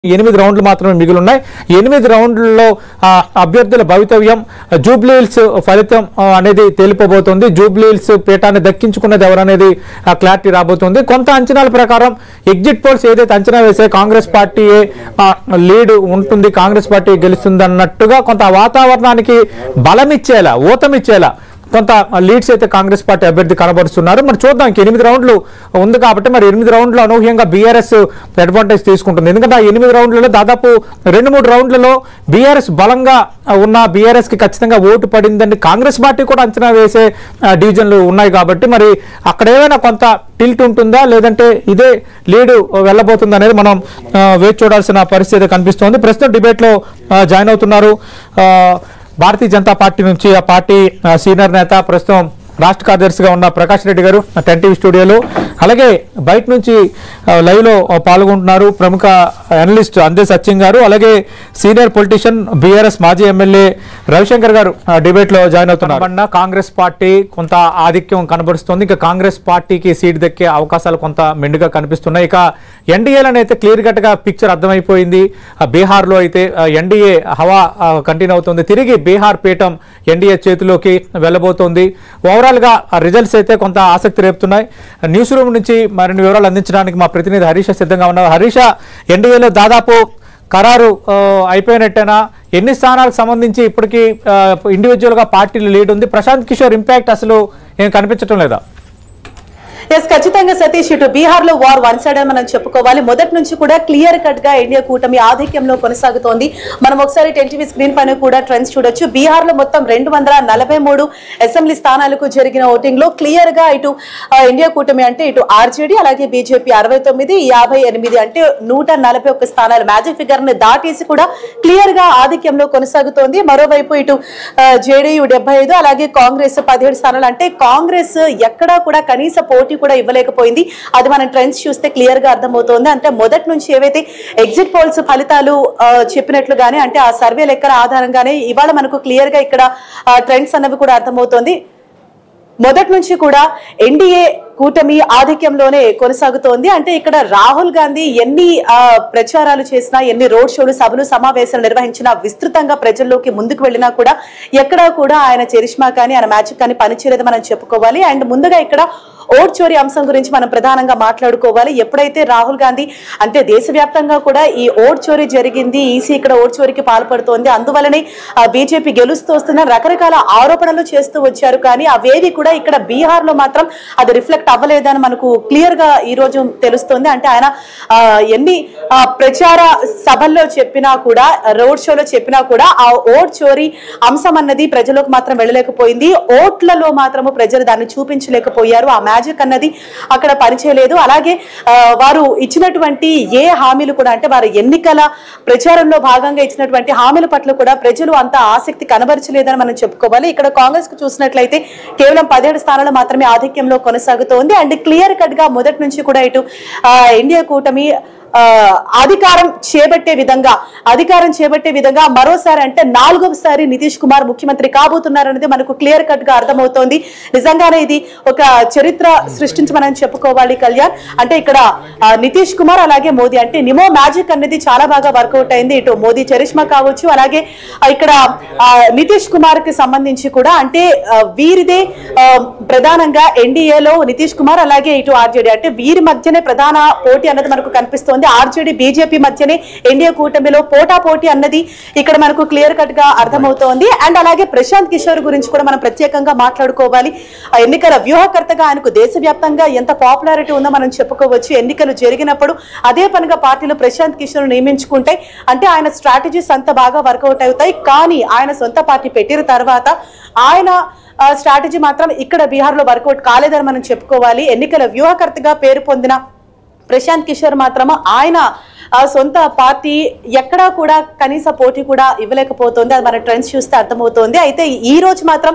8 రౌండ్లు మాత్రమే మిగిలి ఉన్నాయి. 8 రౌండ్లలో అభ్యర్థుల భవితవ్యం జూబ్లీ హిల్స్ ఫలితం అనేది తేలిపోబోతోంది. జూబ్లీ హిల్స్ పీఠాన్ని దక్కించుకున్నది ఎవరనేది క్లారిటీ రాబోతోంది. కొంత అంచనాల ప్రకారం ఎగ్జిట్ పోల్స్ ఏదైతే అంచనా వేసే కాంగ్రెస్ పార్టీ లీడ్ ఉంటుంది, కాంగ్రెస్ పార్టీ గెలుస్తుంది అన్నట్టుగా కొంత వాతావరణానికి బలమిచ్చేలా ఊతమిచ్చేలా కొంత లీడ్స్ అయితే కాంగ్రెస్ పార్టీ అభ్యర్థి కనబరుస్తున్నారు. మరి చూద్దాం, 8 రౌండ్లు ఉంది కాబట్టి మరి 8 రౌండ్లు అనూహ్యంగా బీఆర్ఎస్ అడ్వాంటేజ్ తీసుకుంటుంది. ఎందుకంటే ఆ 8 రౌండ్లలో దాదాపు 2-3 రౌండ్లలో బీఆర్ఎస్ బలంగా ఉన్న బీఆర్ఎస్ కి ఖచ్చితంగా ఓటు పడిందని కాంగ్రెస్ పార్టీ కూడా అంచనా వేసే డివిజన్లు ఉన్నాయి. కాబట్టి మరి అక్కడ ఏమైనా కొంత టిల్ట్ ఉంటుందా లేదంటే ఇదే లీడ్ వెళ్ళబోతుందా అనేది మనం వేచి చూడాల్సిన పరిస్థితి కనిపిస్తోంది. ప్రస్తుతం డిబేట్ లో జాయిన్ అవుతున్నారు భారతీయ జనతా పార్టీ నుంచి ఆ పార్టీ సీనియర్ నేత ప్రస్తుతం రాష్ట్ర కార్యదర్శిగా ఉన్న ప్రకాష్ రెడ్డి గారు 10 టీవీ స్టూడియోలో, అలాగే బయట నుంచి లైవ్ లో పాల్గొంటున్నారు ప్రముఖ అనలిస్ట్ అందే సత్యం గారు, అలాగే సీనియర్ పొలిటీషియన్ బీఆర్ఎస్ మాజీ ఎమ్మెల్యే రవిశంకర్ గారు డిబేట్ లో జాయిన్ అవుతున్నారు. కాంగ్రెస్ పార్టీ కొంత ఆధిక్యం కనబరుస్తుంది. ఇక కాంగ్రెస్ పార్టీకి సీట్ దక్కే అవకాశాలు కొంత మెండుగా కనిపిస్తున్నాయి. ఇక ఎన్డీఏలను అయితే క్లియర్ కట్ గా పిక్చర్ అర్థమైపోయింది. బీహార్ లో అయితే ఎన్డీఏ హవా కంటిన్యూ అవుతుంది. తిరిగి బీహార్ పీఠం ఎన్డీఏ చేతిలోకి వెళ్ళబోతోంది. ఓవరాల్ గా రిజల్ట్స్ అయితే కొంత ఆసక్తి రేపుతున్నాయి. న్యూస్ రూమ్ నుంచి మరిన్ని వివరాలు అందించడానికి మా ప్రతినిధి హరీష సిద్ధంగా ఉన్నారు. హరీష, ఎన్డీఏలో దాదాపు ఖరారు అయిపోయినట్టేనా? ఎన్ని స్థానాలకు సంబంధించి ఇప్పటికీ ఇండివిజువల్ గా పార్టీలు లీడ్ ఉంది? ప్రశాంత్ కిషోర్ ఇంపాక్ట్ అసలు ఏం కనిపించడం లేదా? ఖచ్చితంగా సతీష్, ఇటు బీహార్ లో వార్ వన్ సైడ్ అని మనం చెప్పుకోవాలి. మొదటి నుంచి కూడా క్లియర్ కట్ గా ఇండియా కూటమి ఆధిక్యంలో కొనసాగుతోంది. మనం ఒకసారి 10 టీవీ స్క్రీన్ పైన కూడా ట్రెండ్స్ చూడొచ్చు. బీహార్ లో మొత్తం 243 అసెంబ్లీ స్థానాలకు జరిగిన ఓటింగ్ లో క్లియర్ గా ఇటు ఇండియా కూటమి అంటే ఇటు ఆర్జేడీ అలాగే బీజేపీ 69, 58 అంటే 141 స్థానాలు మ్యాజిక్ ఫిగర్ ని దాటేసి కూడా క్లియర్ గా ఆధిక్యంలో కొనసాగుతోంది. మరోవైపు ఇటు జేడీయూ 75 అలాగే కాంగ్రెస్ 17 స్థానాలు. అంటే కాంగ్రెస్ ఎక్కడా కూడా కనీస పోటీ కూడా ఇవ్వలేకపోయింది. అది మనం ట్రెండ్స్ చూస్తే క్లియర్ గా అర్థమవుతోంది. అంటే మొదటి నుంచి ఏవైతే ఎగ్జిట్ పోల్స్ ఫలితాలు చెప్పినట్లుగానే అంటే ఆ సర్వే లెక్కల ఆధారంగానే ఇవాళ మనకు క్లియర్ గా ఇక్కడ ట్రెండ్స్ అన్నవి కూడా అర్థమవుతోంది. మొదటి నుంచి కూడా ఎన్డీఏ కూటమి ఆధిక్యంలోనే కొనసాగుతోంది. అంటే ఇక్కడ రాహుల్ గాంధీ ఎన్ని ప్రచారాలు చేసినా, ఎన్ని రోడ్ షోలు, సభలు, సమావేశాలు నిర్వహించినా, విస్తృతంగా ప్రజల్లోకి ముందుకు వెళ్ళినా కూడా ఎక్కడా కూడా ఆయన చరిష్మా కానీ ఆయన మ్యాజిక్ కానీ పనిచేయలేదు మనం చెప్పుకోవాలి. అండ్ ముందుగా ఇక్కడ ఓట్ చోరీ అంశం గురించి మనం ప్రధానంగా మాట్లాడుకోవాలి. ఎప్పుడైతే రాహుల్ గాంధీ అంటే దేశవ్యాప్తంగా కూడా ఈ ఓట్ చోరీ జరిగింది, ఈసీ ఇక్కడ ఓట్ చోరీకి పాల్పడుతోంది, అందువల్లనే బీజేపీ గెలుస్తూ వస్తున్న రకరకాల ఆరోపణలు చేస్తూ వచ్చారు. కానీ అవేవి కూడా ఇక్కడ బీహార్ లో మాత్రం అది రిఫ్లెక్ట్ అవ్వలేదని మనకు క్లియర్ గా ఈ రోజు తెలుస్తోంది. అంటే ఆయన ఎన్ని ప్రచార సభల్లో చెప్పినా కూడా, రోడ్ షోలో చెప్పినా కూడా ఆ ఓట్ చోరీ అంశం అన్నది ప్రజలకు మాత్రం వెళ్ళలేకపోయింది. ఓట్లలో మాత్రము ప్రజలు దాన్ని చూపించలేకపోయారు. ఆ మ్యాజిక్ అన్నది అక్కడ పనిచేయలేదు. అలాగే వారు ఇచ్చినటువంటి ఏ హామీలు కూడా అంటే వారు ఎన్నికల ప్రచారంలో భాగంగా ఇచ్చినటువంటి హామీల పట్ల కూడా ప్రజలు అంత ఆసక్తి కనబరచలేదని మనం చెప్పుకోవాలి. ఇక్కడ కాంగ్రెస్ కు చూసినట్లయితే కేవలం 17 స్థానాలు మాత్రమే ఆధిక్యంలో కొనసాగుతోంది. అండ్ క్లియర్ కట్ గా మొదటి నుంచి కూడా ఇటు ఇండియా కూటమి అధికారం చేపట్టే విధంగా మరోసారి అంటే 4వసారి నితీష్ కుమార్ ముఖ్యమంత్రి కాబోతున్నారనేది మనకు క్లియర్ కట్ గా అర్థమవుతోంది. నిజంగానే ఇది ఒక చరిత్ర సృష్టించమని చెప్పుకోవాలి కళ్యాణ్. అంటే ఇక్కడ నితీష్ కుమార్ అలాగే మోదీ అంటే నిమో మ్యాజిక్ అనేది చాలా బాగా వర్కౌట్ అయింది. ఇటు మోదీ చరిష్మా కావచ్చు, అలాగే ఇక్కడ నితీష్ కుమార్ కి సంబంధించి కూడా అంటే వీరిదే ప్రధానంగా ఎన్డీఏలో నితీష్ కుమార్ అలాగే ఇటు ఆర్జేడీ అంటే వీరి మధ్యనే ప్రధాన పోటీ అన్నది మనకు కనిపిస్తోంది. ఆర్జేడీ బీజేపీ మధ్యనే ఎన్డీఏ కూటమిలో పోటీ అన్నది ఇక్కడ మనకు క్లియర్ కట్ గా అర్థమవుతోంది. అండ్ అలాగే ప్రశాంత్ కిషోర్ గురించి కూడా మనం ప్రత్యేకంగా మాట్లాడుకోవాలి. ఎన్నికల వ్యూహకర్తగా ఆయనకు దేశవ్యాప్తంగా ఎంత పాపులారిటీ ఉందో మనం చెప్పుకోవచ్చు. ఎన్నికలు జరిగినప్పుడు అదే పనిగా పార్టీలో ప్రశాంత్ కిషోర్ నియమించుకుంటే అంటే ఆయన స్ట్రాటజీస్ అంత బాగా వర్కౌట్ అవుతాయి. కానీ ఆయన సొంత పార్టీ పెట్టిన తర్వాత ఆయన స్ట్రాటజీ మాత్రం ఇక్కడ బీహార్ లో వర్కౌట్ కాలేదని మనం చెప్పుకోవాలి. ఎన్నికల వ్యూహకర్తగా పేరు పొందిన ప్రశాంత్ కిషోర్ మాత్రము ఆయన సొంత పార్టీ ఎక్కడా కూడా కనీస పోటీ కూడా ఇవ్వలేకపోతుంది. అది మన ట్రెండ్స్ చూస్తే అర్థమవుతోంది. అయితే ఈ రోజు మాత్రం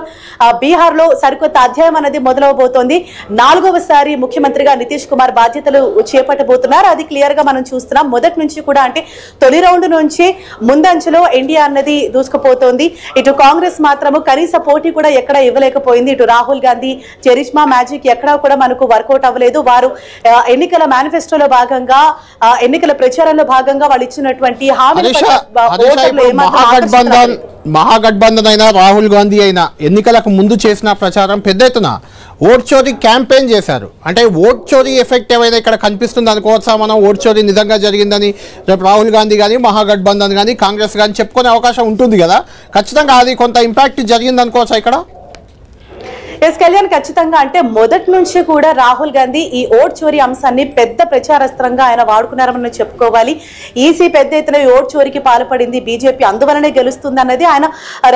బీహార్ లో సరికొత్త అధ్యాయం అనేది మొదలవబోతోంది. 4వసారి ముఖ్యమంత్రిగా నితీష్ కుమార్ బాధ్యతలు చేపట్టబోతున్నారు. అది క్లియర్ గా మనం చూస్తున్నాం. మొదటి నుంచి కూడా అంటే తొలి రౌండ్ నుంచి ముందంచెలో ఇండియా అన్నది దూసుకుపోతోంది. ఇటు కాంగ్రెస్ మాత్రము కనీస పోటీ కూడా ఎక్కడ ఇవ్వలేకపోయింది. ఇటు రాహుల్ గాంధీ చరిష్మా మ్యాజిక్ ఎక్కడా కూడా మనకు వర్కౌట్ అవ్వలేదు. వారు ఎన్నికల మేనిఫెస్టోలో భాగంగా ఎన్నికల ప్రచారం ప్రచారంలో భాగంగా వాళ్ళు ఇచ్చినటువంటి హామీ మహాగఠబంధన్ అయినా రాహుల్ గాంధీ అయినా ఎన్నికలకు ముందు చేసిన ప్రచారం పెద్ద ఎత్తున ఓట్ చోరీ క్యాంపెయిన్ చేశారు. అంటే ఓట్ చోరీ ఎఫెక్ట్ ఏమైనా ఇక్కడ కనిపిస్తుంది అనుకోవచ్చా మనం? ఓట్ చోరీ నిజంగా జరిగిందని రేపు రాహుల్ గాంధీ కానీ మహాగఠబంధన్ కానీ కాంగ్రెస్ కానీ చెప్పుకునే అవకాశం ఉంటుంది కదా, ఖచ్చితంగా అది కొంత ఇంపాక్ట్ జరిగింది అనుకోవచ్చా ఇక్కడ? ఎస్ కళ్యాణ్, ఖచ్చితంగా. అంటే మొదటి నుంచి కూడా రాహుల్ గాంధీ ఈ ఓట్ చోరీ అంశాన్ని పెద్ద ప్రచారాస్త్రంగా ఆయన వాడుకున్నారని చెప్పుకోవాలి. ఈసీ పెద్ద ఎత్తున ఓట్ చోరీకి పాల్పడింది, బీజేపీ అందువలనే గెలుస్తుంది అన్నది ఆయన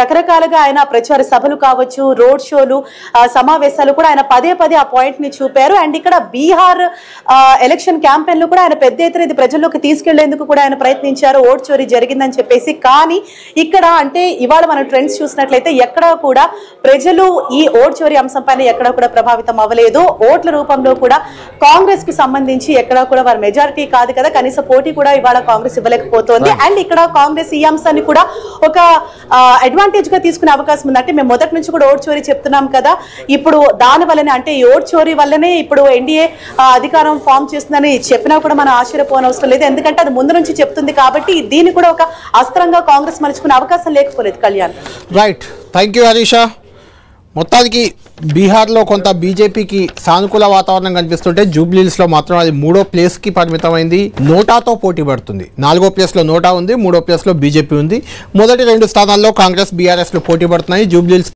రకరకాలుగా ఆయన ప్రచార సభలు కావచ్చు, రోడ్ షోలు, సమావేశాలు కూడా ఆయన పదే పదే ఆ పాయింట్ ని చూపారు. అండ్ ఇక్కడ బీహార్ ఎలక్షన్ క్యాంపెయిన్ లో కూడా ఆయన పెద్ద ఎత్తున ఇది ప్రజల్లోకి తీసుకెళ్లేందుకు కూడా ఆయన ప్రయత్నించారు, ఓట్ చోరీ జరిగిందని చెప్పేసి. కానీ ఇక్కడ అంటే ఇవాళ మనం ట్రెండ్స్ చూసినట్లయితే ఎక్కడా కూడా ప్రజలు ఈ ఓట్ చోరీ అంశం పైన ఎక్కడ కూడా ప్రభావితం అవ్వలేదు. ఓట్ల రూపంలో కూడా కాంగ్రెస్ కి సంబంధించి ఎక్కడా కూడా వారు మెజారిటీ కాదు కదా, కనీస పోటీ కూడా ఇవాళ కాంగ్రెస్ ఇవ్వలేకపోతుంది. అండ్ ఇక్కడ కాంగ్రెస్ ఈ అంశాన్ని కూడా ఒక అడ్వాంటేజ్ గా తీసుకునే అవకాశం ఉంది. అంటే మేము మొదటి నుంచి కూడా ఓట్ చోరీ చెప్తున్నాం కదా, ఇప్పుడు దాని వల్లనే అంటే ఈ ఓట్ చోరీ వల్లనే ఇప్పుడు ఎన్డీఏ అధికారం ఫామ్ చేస్తుందని చెప్పినా కూడా మనం ఆశ్చర్యపోనవసరం లేదు, ఎందుకంటే అది ముందు నుంచి చెప్తుంది కాబట్టి దీన్ని కూడా ఒక అస్త్రంగా కాంగ్రెస్ మలుచుకునే అవకాశం లేకపోలేదు. Kalyan, right, thank you Harisha. మొత్తానికి బీహార్లో కొంత బీజేపీకి సానుకూల వాతావరణం కనిపిస్తుంటే జూబ్లీహిల్స్లో మాత్రం అది 3వ ప్లేస్కి పరిమితమైంది. నోటాతో పోటీ పడుతుంది. 4వ ప్లేస్లో నోటా ఉంది, 3వ ప్లేస్లో బీజేపీ ఉంది. మొదటి 2 స్థానాల్లో కాంగ్రెస్, బీఆర్ఎస్లు పోటీ పడుతున్నాయి. జూబ్లీహిల్స్